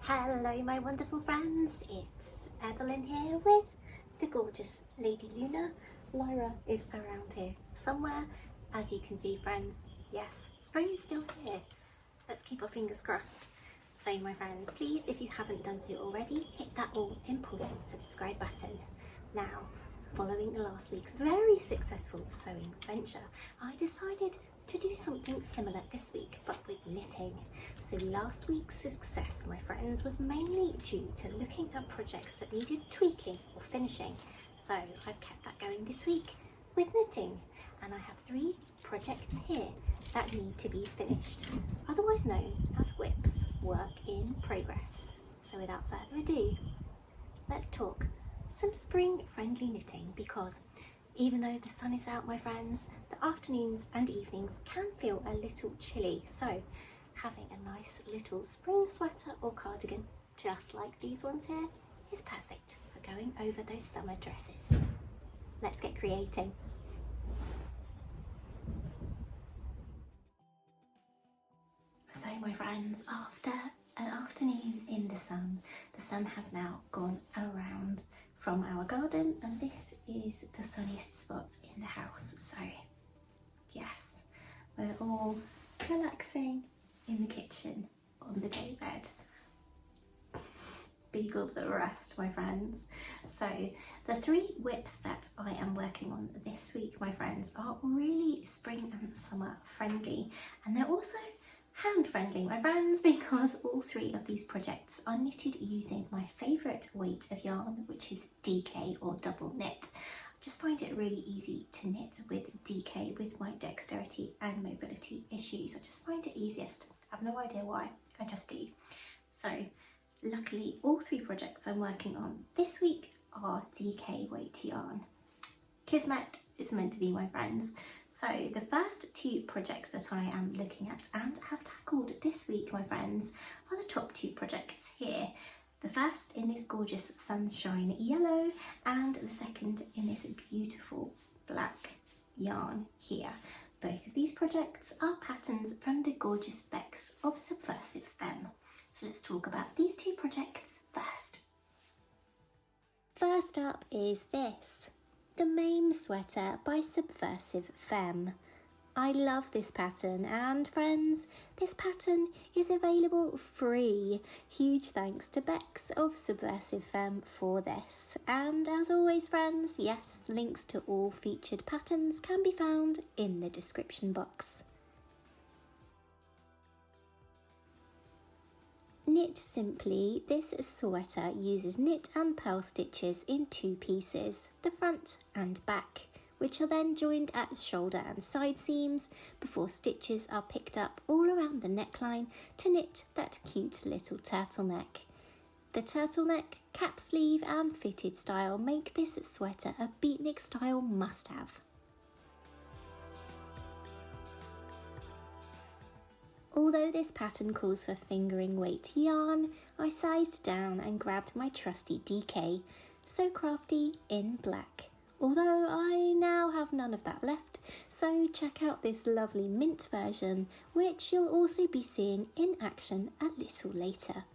Hello my wonderful friends, it's Evelyn here with the gorgeous Lady Luna. Lyra is around here somewhere, as you can see friends. Yes, spring is still here. Let's keep our fingers crossed. So my friends, please, if you haven't done so already, hit that all important subscribe button. Now, following last week's very successful sewing venture, I decided to do something similar this week, but with knitting. So last week's success, my friends, was mainly due to looking at projects that needed tweaking or finishing. So I've kept that going this week with knitting, and I have 3 projects here that need to be finished, otherwise known as WIPs, work in progress. So without further ado, let's talk some spring friendly knitting, because even though the sun is out, my friends, the afternoons and evenings can feel a little chilly. So having a nice little spring sweater or cardigan, just like these ones here, is perfect for going over those summer dresses. Let's get creating. So my friends, after an afternoon in the sun has now gone around from our garden, and this is the sunniest spot in the house. So yes, we're all relaxing in the kitchen on the day bed. Beagles at rest, my friends. So the 3 WIPs that I am working on this week, my friends, are really spring and summer friendly, and they're also hand friendly, my friends, because all 3 of these projects are knitted using my favourite weight of yarn, which is DK or double knit. I just find it really easy to knit with DK with my dexterity and mobility issues. I just find it easiest. I have no idea why, I just do. So luckily all 3 projects I'm working on this week are DK weight yarn. Kismet is meant to be, my friends. So the first 2 projects that I am looking at and have tackled this week, my friends, are the top 2 projects here. The first in this gorgeous sunshine yellow, and the second in this beautiful black yarn here. Both of these projects are patterns from the gorgeous Becks of Subversive Femme. So let's talk about these 2 projects first. First up is this, the Mame sweater by Subversive Femme. I love this pattern, and friends, this pattern is available free. Huge thanks to Becks of Subversive Femme for this. And as always, friends, yes, links to all featured patterns can be found in the description box. Knit simply, this sweater uses knit and purl stitches in 2 pieces, the front and back, which are then joined at shoulder and side seams before stitches are picked up all around the neckline to knit that cute little turtleneck. The turtleneck, cap sleeve and fitted style make this sweater a beatnik style must-have. Although this pattern calls for fingering weight yarn, I sized down and grabbed my trusty DK, So Crafty in black. Although I now have none of that left, so check out this lovely mint version, which you'll also be seeing in action a little later.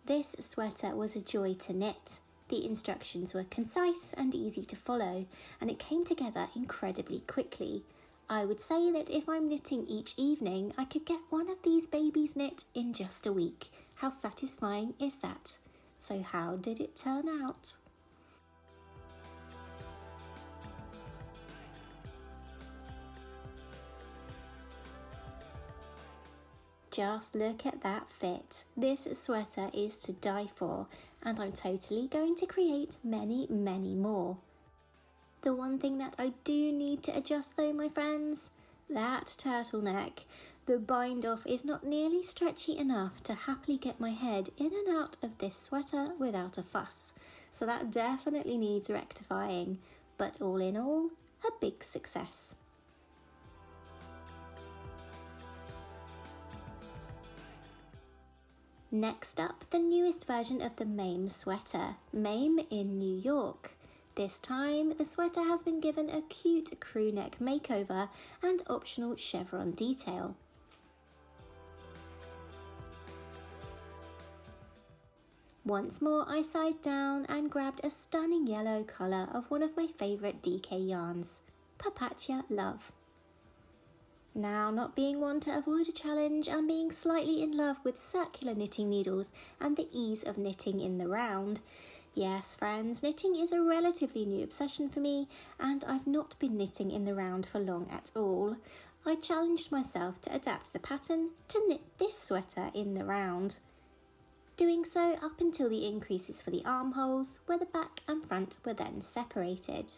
This sweater was a joy to knit. The instructions were concise and easy to follow, and it came together incredibly quickly. I would say that if I'm knitting each evening, I could get one of these babies knit in just a week. How satisfying is that? So how did it turn out? Just look at that fit. This sweater is to die for, and I'm totally going to create many, many more. The one thing that I do need to adjust though, my friends, that turtleneck. The bind off is not nearly stretchy enough to happily get my head in and out of this sweater without a fuss. So that definitely needs rectifying, but all in all, a big success. Next up, the newest version of the Mame sweater, Mame in New York. This time, the sweater has been given a cute crew neck makeover and optional chevron detail. Once more, I sized down and grabbed a stunning yellow colour of one of my favourite DK yarns, Populuxe Love. Now, not being one to avoid a challenge and being slightly in love with circular knitting needles and the ease of knitting in the round. Yes, friends, knitting is a relatively new obsession for me, and I've not been knitting in the round for long at all. I challenged myself to adapt the pattern to knit this sweater in the round, doing so up until the increases for the armholes, where the back and front were then separated.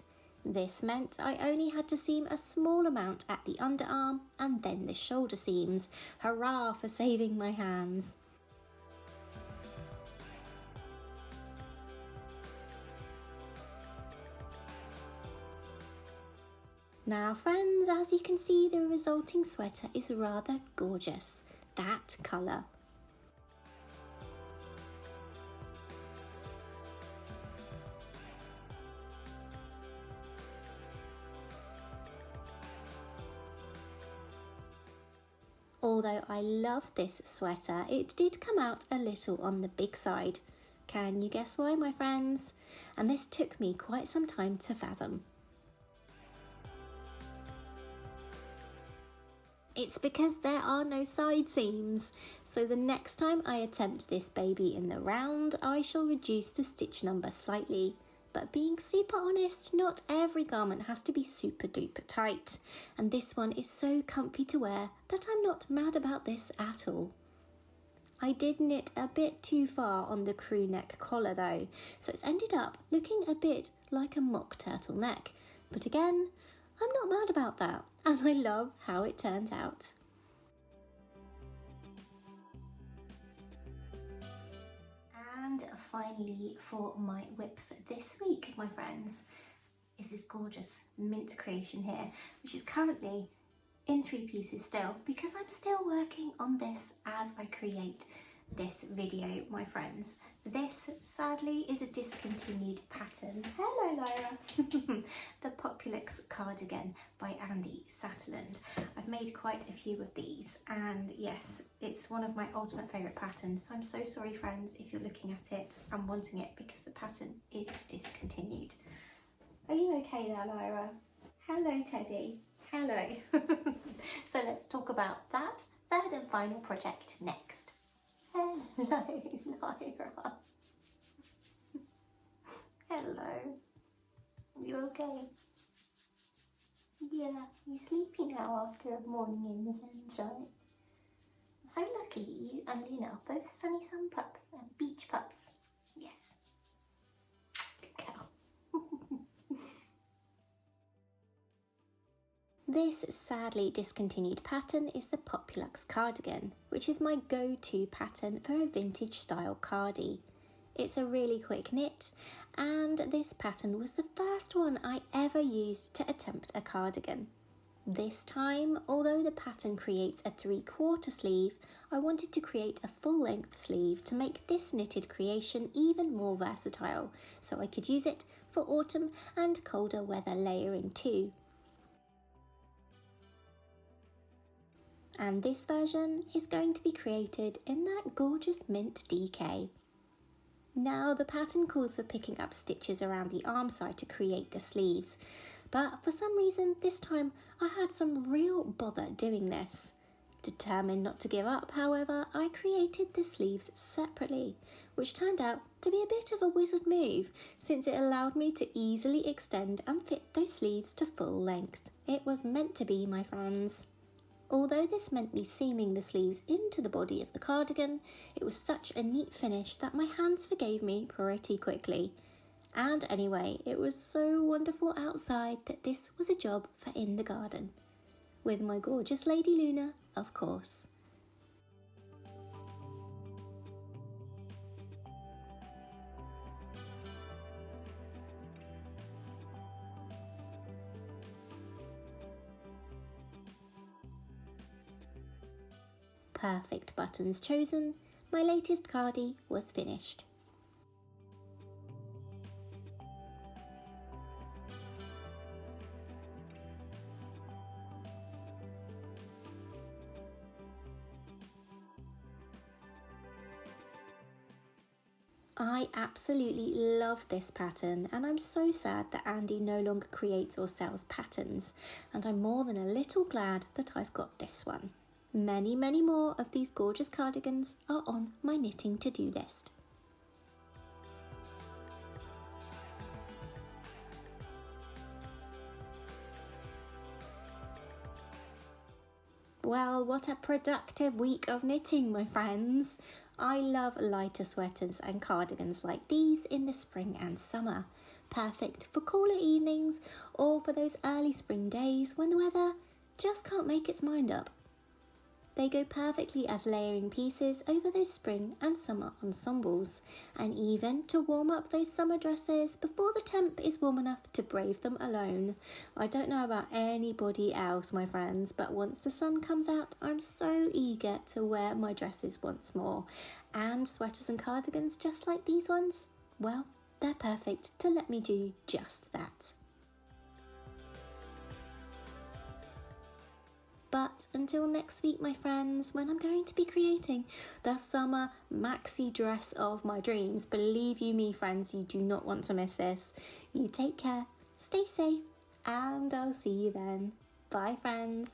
This meant I only had to seam a small amount at the underarm and then the shoulder seams. Hurrah for saving my hands! Now friends, as you can see, the resulting sweater is rather gorgeous. That colour. Although I love this sweater, it did come out a little on the big side. Can you guess why, my friends? And this took me quite some time to fathom. It's because there are no side seams, so the next time I attempt this baby in the round, I shall reduce the stitch number slightly. But being super honest, not every garment has to be super duper tight, and this one is so comfy to wear that I'm not mad about this at all. I did knit a bit too far on the crew neck collar though, so it's ended up looking a bit like a mock turtleneck, but again, I'm not mad about that, and I love how it turned out. And finally, for my whips this week, my friends, is this gorgeous mint creation here, which is currently in 3 pieces still, because I'm still working on this as I create this video, my friends. This sadly is a discontinued pattern. Hello Lyra! The Populuxe Cardigan by Andy Satterland. I've made quite a few of these, and yes, it's one of my ultimate favourite patterns, so I'm so sorry friends if you're looking at it and wanting it, because the pattern is discontinued. Are you okay there, Lyra? Hello Teddy. Hello. So let's talk about that third and final project next. Hello, Lyra. Hello. You okay? Yeah, you sleepy now after a morning in the sunshine. So lucky you and Luna are both sunny sun pups and beach pups. Yes. Good cow. This sadly discontinued pattern is the Populuxe Cardigan, which is my go-to pattern for a vintage style cardie. It's a really quick knit, and this pattern was the first one I ever used to attempt a cardigan. This time, although the pattern creates a 3/4 sleeve, I wanted to create a full-length sleeve to make this knitted creation even more versatile, so I could use it for autumn and colder weather layering too. And this version is going to be created in that gorgeous mint DK. Now the pattern calls for picking up stitches around the arm side to create the sleeves, but for some reason this time I had some real bother doing this. Determined not to give up, however, I created the sleeves separately, which turned out to be a bit of a wizard move since it allowed me to easily extend and fit those sleeves to full length. It was meant to be, my friends. Although this meant me seaming the sleeves into the body of the cardigan, it was such a neat finish that my hands forgave me pretty quickly. And anyway, it was so wonderful outside that this was a job for in the garden. With my gorgeous Lady Luna, of course. Perfect buttons chosen, my latest cardie was finished. I absolutely love this pattern, and I'm so sad that Andy no longer creates or sells patterns, and I'm more than a little glad that I've got this one. Many, many more of these gorgeous cardigans are on my knitting to-do list. Well, what a productive week of knitting, my friends. I love lighter sweaters and cardigans like these in the spring and summer. Perfect for cooler evenings or for those early spring days when the weather just can't make its mind up. They go perfectly as layering pieces over those spring and summer ensembles, and even to warm up those summer dresses before the temp is warm enough to brave them alone. I don't know about anybody else, my friends, but once the sun comes out, I'm so eager to wear my dresses once more. And sweaters and cardigans just like these ones, well, they're perfect to let me do just that. But until next week, my friends, when I'm going to be creating the summer maxi dress of my dreams, believe you me, friends, you do not want to miss this. You take care, stay safe, and I'll see you then. Bye, friends.